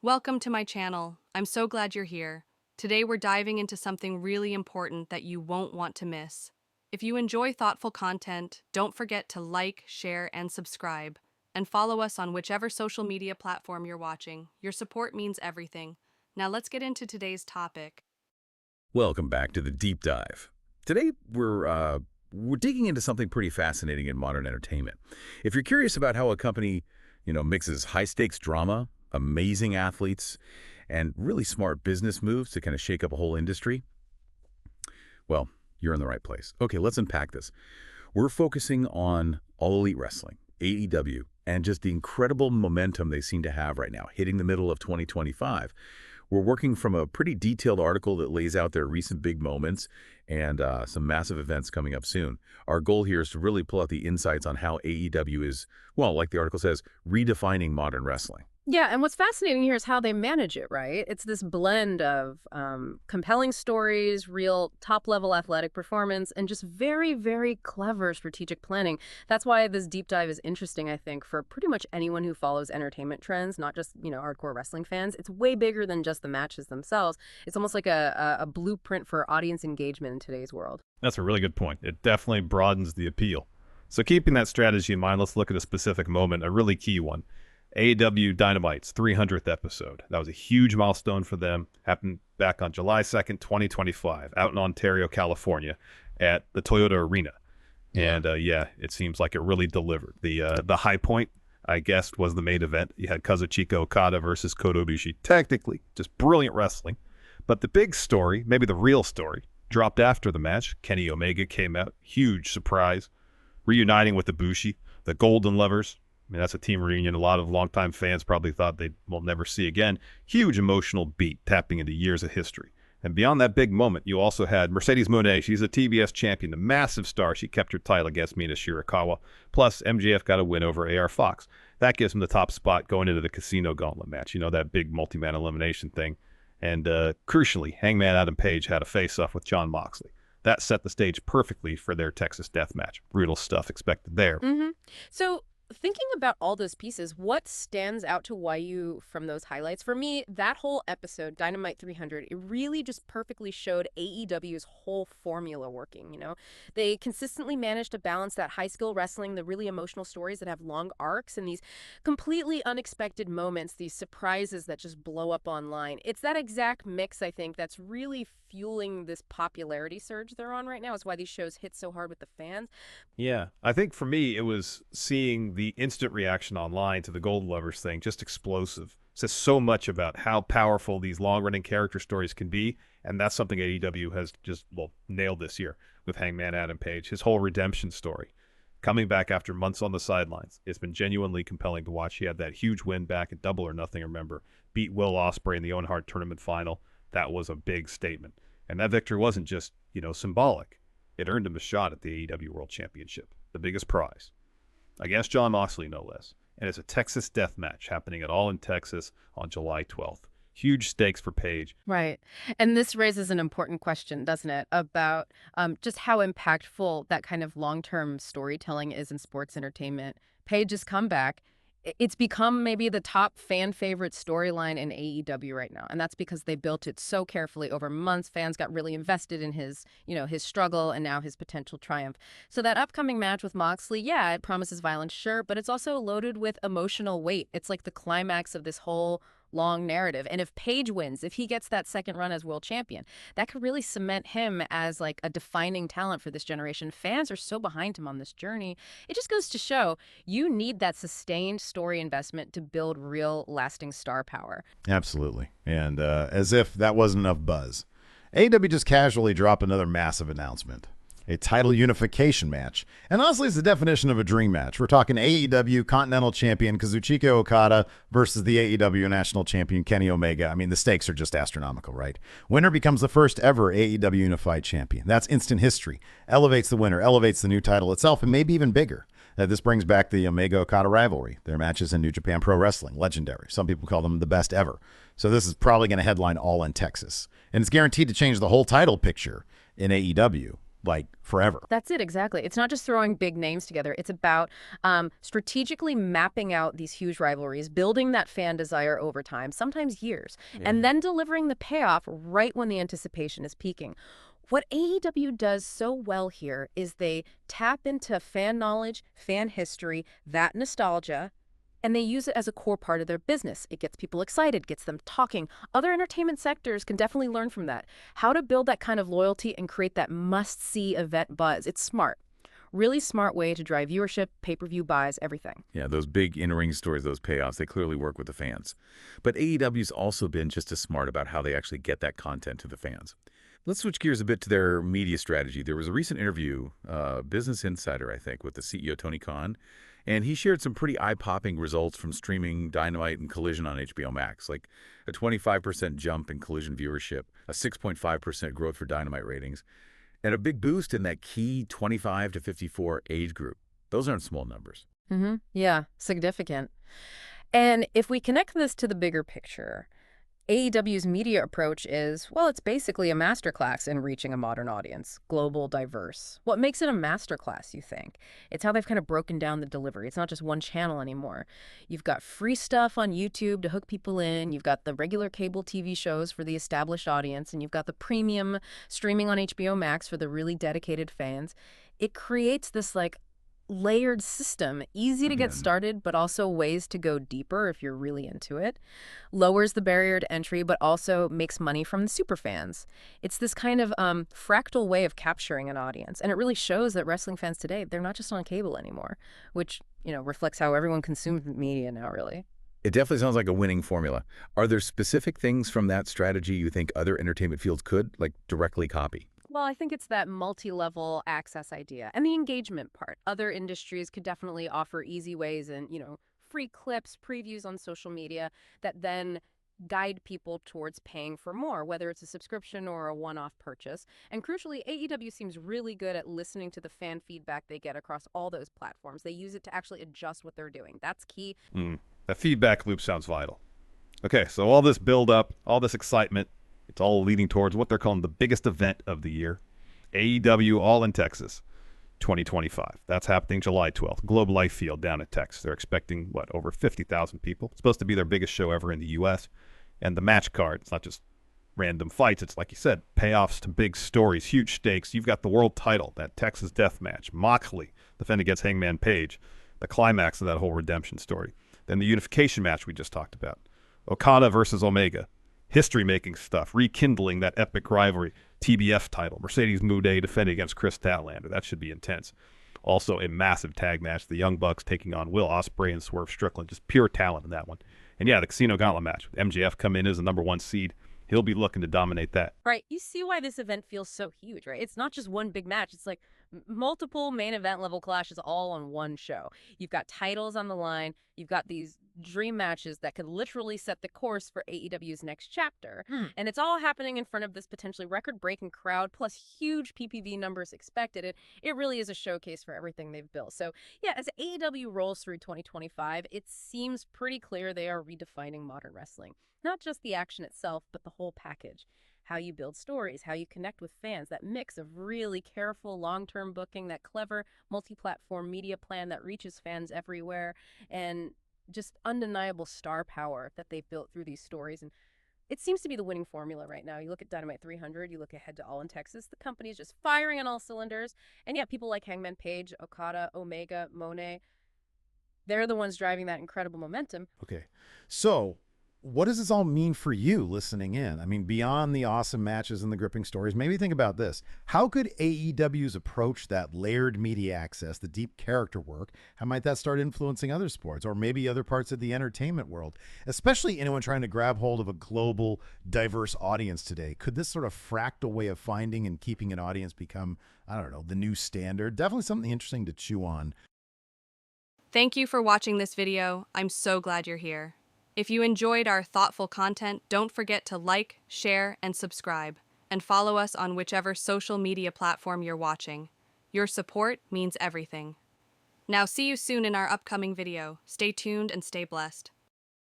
Welcome to my channel. I'm so glad you're here. Today we're diving into something really important that you won't want to miss. If you enjoy thoughtful content, don't forget to like, share, and subscribe. And follow us on whichever social media platform you're watching. Your support means everything. Now let's get into today's topic. Welcome back to the Deep Dive. Today we're digging into something pretty fascinating in modern entertainment. If you're curious about how a company, mixes high-stakes drama, amazing athletes, and really smart business moves to kind of shake up a whole industry, well, you're in the right place. Okay, let's unpack this. We're focusing on All Elite Wrestling, AEW, and just the incredible momentum they seem to have right now, hitting the middle of 2025. We're working from a pretty detailed article that lays out their recent big moments and some massive events coming up soon. Our goal here is to really pull out the insights on how AEW is, well, like the article says, redefining modern wrestling. Yeah, and what's fascinating here is how they manage it, right? It's this blend of compelling stories, real top-level athletic performance, and just very, very clever strategic planning. That's why this deep dive is interesting, I think, for pretty much anyone who follows entertainment trends, not just, hardcore wrestling fans. It's way bigger than just the matches themselves. It's almost like a blueprint for audience engagement in today's world. That's a really good point. It definitely broadens the appeal. So keeping that strategy in mind, let's look at a specific moment, a really key one. AEW Dynamite's 300th episode. That was a huge milestone for them. Happened back on July 2nd, 2025, out in Ontario, California, at the Toyota Arena. And it seems like it really delivered. The high point, I guess, was the main event. You had Kazuchika Okada versus Kota Ibushi. Technically, just brilliant wrestling. But the big story, maybe the real story, dropped after the match. Kenny Omega came out, huge surprise, reuniting with Ibushi, the Golden Lovers. I mean, that's a team reunion a lot of longtime fans probably thought they will never see again. Huge emotional beat, tapping into years of history. And beyond that big moment, you also had Mercedes Moné. She's a TBS champion, a massive star. She kept her title against Mina Shirakawa. Plus, MJF got a win over AR Fox. That gives him the top spot going into the Casino Gauntlet match. That big multi-man elimination thing. And crucially, Hangman Adam Page had a face-off with Jon Moxley. That set the stage perfectly for their Texas death match. Brutal stuff expected there. So, thinking about all those pieces, what stands out to you from those highlights? For me, that whole episode, Dynamite 300, it really just perfectly showed AEW's whole formula working, They consistently managed to balance that high-skill wrestling, the really emotional stories that have long arcs, and these completely unexpected moments, these surprises that just blow up online. It's that exact mix, I think, that's really fueling this popularity surge they're on right now. It's why these shows hit so hard with the fans. Yeah, I think for me, it was seeing the instant reaction online to the Golden Lovers thing, just explosive. It says so much about how powerful these long-running character stories can be, and that's something AEW has just, nailed this year with Hangman Adam Page. His whole redemption story, coming back after months on the sidelines. It's been genuinely compelling to watch. He had that huge win back at Double or Nothing, remember. Beat Will Ospreay in the Owen Hart Tournament final. That was a big statement. And that victory wasn't just, symbolic. It earned him a shot at the AEW World Championship, the biggest prize, against Jon Moxley, no less. And it's a Texas death match happening at All in Texas on July 12th. Huge stakes for Page. Right. And this raises an important question, doesn't it, about just how impactful that kind of long-term storytelling is in sports entertainment. Page's comeback, it's become maybe the top fan favorite storyline in AEW right now. And that's because they built it so carefully over months. Fans got really invested in his struggle and now his potential triumph. So that upcoming match with Moxley, yeah, it promises violence, sure, but it's also loaded with emotional weight. It's like the climax of this whole long narrative. And if Page wins, if he gets that second run as world champion, that could really cement him as like a defining talent for this generation. Fans are so behind him on this journey. It just goes to show you need that sustained story investment to build real lasting star power. Absolutely. And as if that wasn't enough buzz, AEW just casually dropped another massive announcement. A title unification match. And honestly, it's the definition of a dream match. We're talking AEW Continental Champion Kazuchika Okada versus the AEW National Champion Kenny Omega. I mean, the stakes are just astronomical, right? Winner becomes the first ever AEW Unified Champion. That's instant history. Elevates the winner, elevates the new title itself, and maybe even bigger. This brings back the Omega-Okada rivalry. Their matches in New Japan Pro Wrestling, legendary. Some people call them the best ever. So this is probably going to headline All in Texas. And it's guaranteed to change the whole title picture in AEW. like forever. That's it, exactly. It's not just throwing big names together. It's about strategically mapping out these huge rivalries, building that fan desire over time, sometimes years, and then delivering the payoff right when the anticipation is peaking. What AEW does so well here is they tap into fan knowledge, fan history, that nostalgia, and they use it as a core part of their business. It gets people excited, gets them talking. Other entertainment sectors can definitely learn from that. How to build that kind of loyalty and create that must-see event buzz. It's smart. Really smart way to drive viewership, pay-per-view buys, everything. Yeah, those big in-ring stories, those payoffs, they clearly work with the fans. But AEW's also been just as smart about how they actually get that content to the fans. Let's switch gears a bit to their media strategy. There was a recent interview, Business Insider, I think, with the CEO, Tony Khan, and he shared some pretty eye-popping results from streaming Dynamite and Collision on HBO Max, like a 25% jump in Collision viewership, a 6.5% growth for Dynamite ratings, and a big boost in that key 25 to 54 age group. Those aren't small numbers. Yeah, significant. And if we connect this to the bigger picture, AEW's media approach is, well, it's basically a masterclass in reaching a modern audience, global, diverse. What makes it a masterclass, you think? It's how they've kind of broken down the delivery. It's not just one channel anymore. You've got free stuff on YouTube to hook people in. You've got the regular cable TV shows for the established audience, and you've got the premium streaming on HBO Max for the really dedicated fans. It creates this, like, layered system, easy to get started, but also ways to go deeper if you're really into it. Lowers the barrier to entry, but also makes money from the super fans. It's this kind of fractal way of capturing an audience, and it really shows that wrestling fans today, they're not just on cable anymore, which, reflects how everyone consumes media now, really. It definitely sounds like a winning formula. Are there specific things from that strategy you think other entertainment fields could, like, directly copy? Well, I think it's that multi-level access idea and the engagement part. Other industries could definitely offer easy ways and, free clips, previews on social media that then guide people towards paying for more, whether it's a subscription or a one-off purchase. And crucially, AEW seems really good at listening to the fan feedback they get across all those platforms. They use it to actually adjust what they're doing. That's key. That feedback loop sounds vital. Okay, so all this build-up, all this excitement, it's all leading towards what they're calling the biggest event of the year, AEW All in Texas 2025. That's happening July 12th. Globe Life Field down in Texas. They're expecting, over 50,000 people. It's supposed to be their biggest show ever in the U.S. And the match card, it's not just random fights. It's, like you said, payoffs to big stories, huge stakes. You've got the world title, that Texas death match. Moxley defending against Hangman Page, the climax of that whole redemption story. Then the unification match we just talked about. Okada versus Omega. History-making stuff, rekindling that epic rivalry, TBF title, Mercedes Moné defending against Chris Statlander. That should be intense. Also, a massive tag match, the Young Bucks taking on Will Ospreay and Swerve Strickland. Just pure talent in that one. And yeah, the Casino Gauntlet match with MJF come in as the #1 seed. He'll be looking to dominate that. Right. You see why this event feels so huge, right? It's not just one big match. It's like multiple main event level clashes all on one show. You've got titles on the line. You've got these dream matches that could literally set the course for AEW's next chapter. And it's all happening in front of this potentially record-breaking crowd, plus huge PPV numbers expected. It really is a showcase for everything they've built. So yeah, as AEW rolls through 2025, it seems pretty clear they are redefining modern wrestling. Not just the action itself, but the whole package. How you build stories, how you connect with fans, that mix of really careful long-term booking, that clever multi-platform media plan that reaches fans everywhere, and just undeniable star power that they've built through these stories. And it seems to be the winning formula right now. You look at Dynamite 300, you look ahead to All in Texas, the company is just firing on all cylinders. And yeah, people like Hangman Page, Okada, Omega, Moné, they're the ones driving that incredible momentum. Okay, so what does this all mean for you listening in? I mean, beyond the awesome matches and the gripping stories, maybe think about this. How could AEW's approach that layered media access, the deep character work, how might that start influencing other sports or maybe other parts of the entertainment world, especially anyone trying to grab hold of a global, diverse audience today? Could this sort of fractal way of finding and keeping an audience become, I don't know, the new standard? Definitely something interesting to chew on. Thank you for watching this video. I'm so glad you're here. If you enjoyed our thoughtful content, don't forget to like, share, and subscribe, and follow us on whichever social media platform you're watching. Your support means everything. Now see you soon in our upcoming video. Stay tuned and stay blessed.